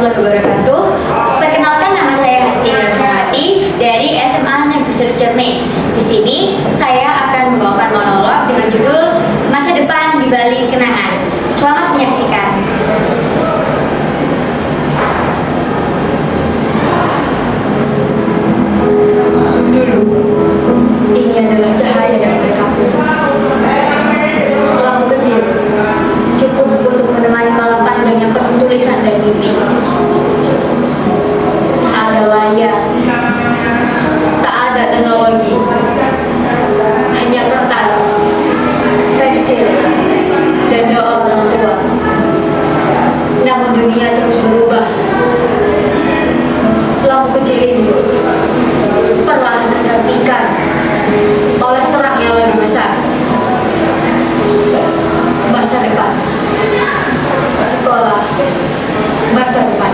warahmatullahi wabarakatuh. Perkenalkan, nama saya Hesti Darmawati dari SMA Negeri 1 Cermai. Di sini saya akan membawakan monolog dengan judul Masa Depan di Balik Kenangan. Selamat menyaksikan. Dulu, ini adalah cahaya yang berkabut. Lampu kecil cukup untuk menemani malam panjang yang penuh tulisan dan mimpi. Tak ada layar, tak ada teknologi, hanya kertas, pensil, dan doa orang tua. Namun dunia terus berubah. Lampu kecil ini perlahan tergantikan oleh terang yang lebih besar. Masa depan, sekolah, masa depan.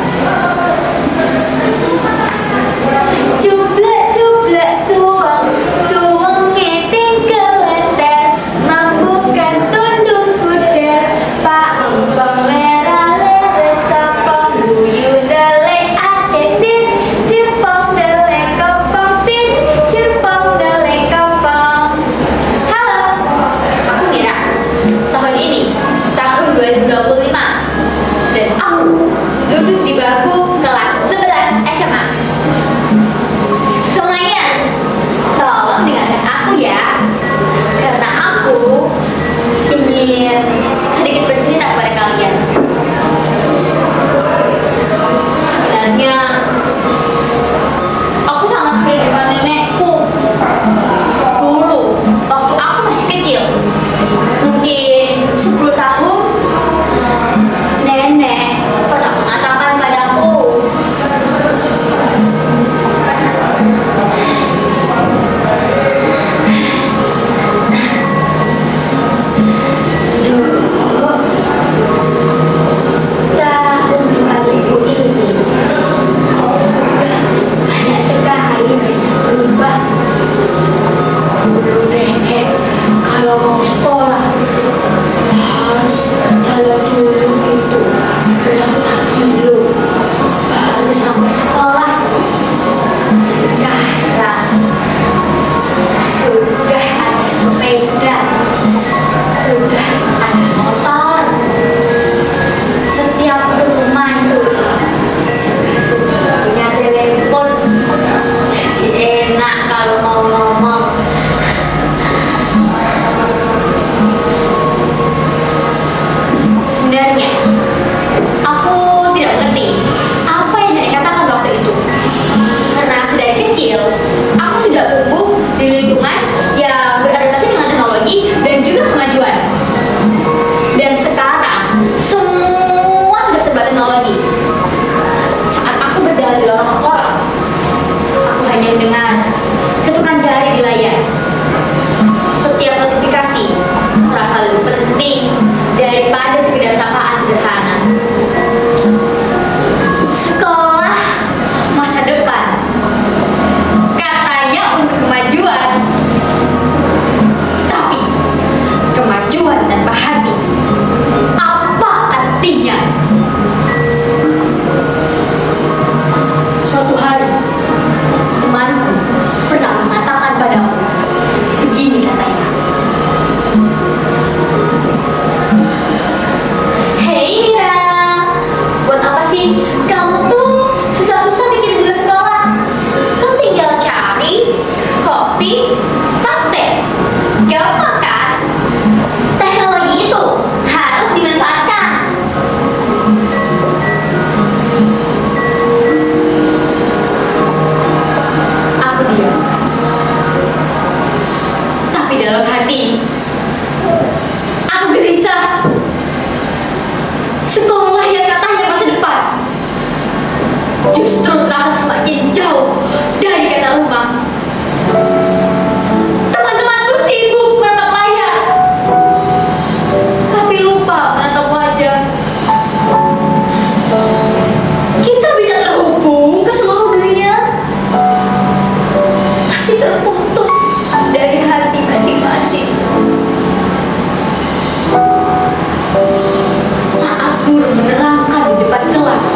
Cublak cublak suang, suang ngeting kelenter, mambukan tunduk kuda, pak empang merah lere sapong, buyu dele akesin, sirpong dele kopong sin, sirpong dele kopong. Halo, aku Mira. Tahun ini, tahun 2025, dan aku duduk di bangku kelas 11 SMA. Semuanya, tolong dengarkan aku ya, karena aku ingin sedikit bercerita kepada kalian. Sebenarnya, aku sangat merindukan nenekku. Dulu, waktu aku masih kecil, mungkin 10 tahun, nenek pernah mengatakan padaku, "Dulu, tahun 2000 ini, kau sudah banyak sekali berubah. Dulu nenek kalau mau sekolah harus jalan dulu itu berapa kilo baru sampai sekolah. Sekarang sudah ada sepeda, sudah ada motor, setiap rumah itu juga sudah punya telepon. Jadi enak kalau mau ngomong. Sebenarnya, aku tidak mengerti apa yang nenek katakan waktu itu. Karena sedari kecil, aku sudah tumbuh di lingkungan yang beradaptasi dengan teknologi dan juga kemajuan. Dan sekarang, semua sudah serba teknologi. Saat aku berjalan di lorong sekolah, aku hanya mendengar ketukan jari di layar. Setiap notifikasi terasa lebih penting daripada sekedar sapaan sederhana. Sekolah, masa depan, katanya untuk kemajuan. Tapi kemajuan tanpa hati, apa artinya? Suatu hari, temanku pernah mengatakan padaku, begini katanya, "Hei Mira, buat apa sih kamu tuh susah-susah bikin tugas sekolah? Kan tinggal cari, copy, paste. Gampang kan? Teknologi itu harus dimanfaatkan." Aku diam. Tapi dalam hati, aku gelisah. Sekolah yang katanya masa depan justru terasa semakin jauh dari kata rumah. Teman-temanku sibuk menatap layar, tapi lupa menatap wajah. Kita bisa terhubung ke seluruh dunia, tapi terputus dari hati masing-masing. Saat guru menerangkan di depan kelas,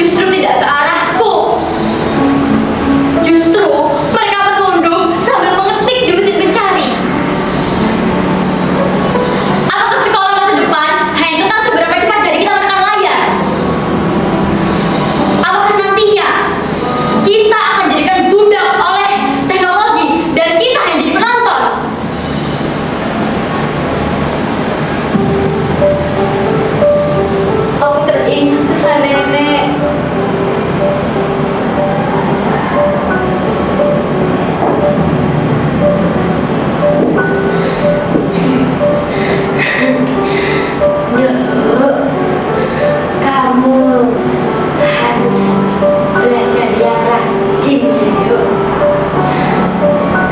justru tidak ke arahku. Justru mereka menunduk sambil mengetik di mesin pencari. Apakah sekolah masa depan hanya tentang seberapa cepat jari kita menekan layar? Apakah nantinya kita akan jadikan budak oleh teknologi dan kita hanya jadi penonton? Aku teringat pesan nenek. Duk, kamu harus belajar yang rajin ya, Duk.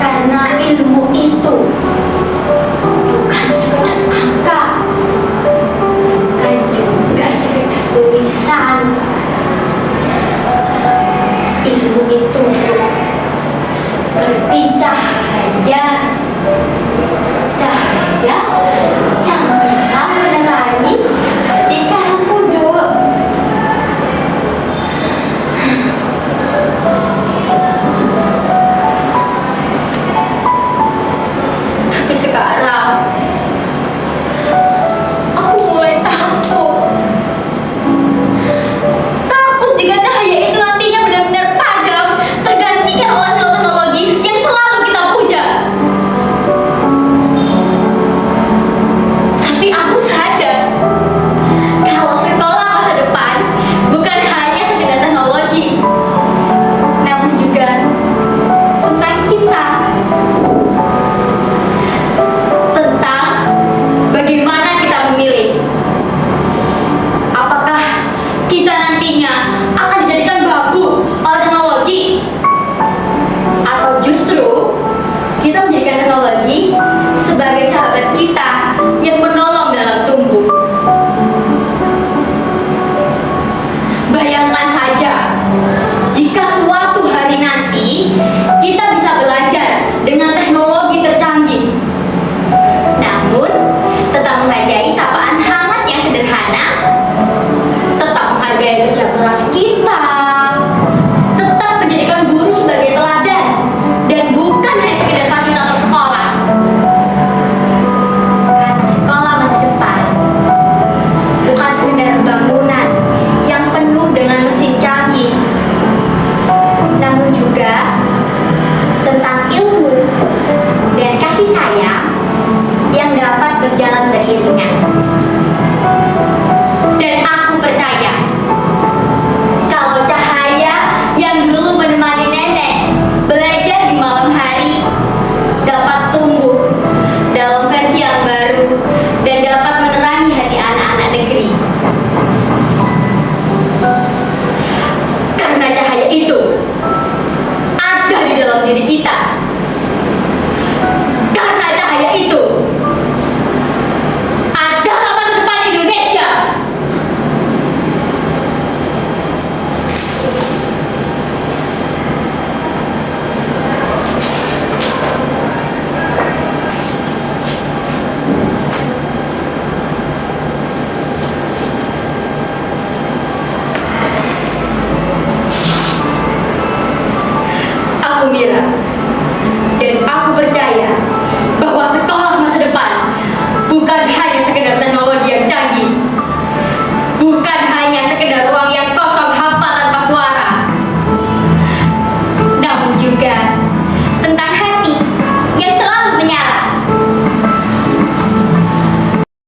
Karena ilmu itu bukan sekedar angka, bukan juga sekedar tulisan. Ilmu itu, Duk, seperti cahaya